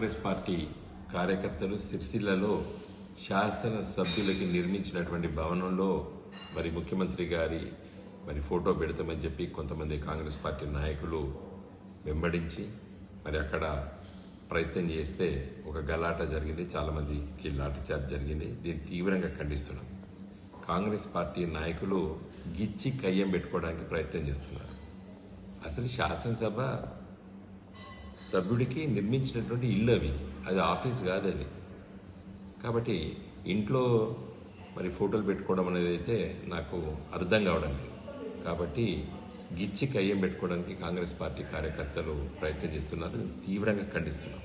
Congress party కార్యకర్తలు సిరిసిల్లలో శాసనసభ్యులకి నిర్మించినటువంటి భవనంలో మరి ముఖ్యమంత్రి గారి మరి ఫోటో పెడతామని చెప్పి కొంతమంది కాంగ్రెస్ పార్టీ నాయకులు వెంబడించి మరి అక్కడ ప్రయత్నం చేస్తే ఒక గలాట జరిగింది, చాలామందికి లాఠీచార్జ్ జరిగింది. దీన్ని తీవ్రంగా ఖండిస్తున్నాం. కాంగ్రెస్ పార్టీ నాయకులు గిచ్చి కయ్యం పెట్టుకోవడానికి ప్రయత్నం చేస్తున్నారు. అసలు శాసనసభ సభ్యుడికి నిర్మించినటువంటి ఇల్లు అది ఆఫీస్ కాదు అది. కాబట్టి ఇంట్లో మరి ఫోటోలు పెట్టుకోవడం అనేది అయితే నాకు అర్థం కావడం లేదు. కాబట్టి గిచ్చి కయ్యం పెట్టుకోవడానికి కాంగ్రెస్ పార్టీ కార్యకర్తలు ప్రయత్నం చేస్తున్నారు. తీవ్రంగా ఖండిస్తున్నాం.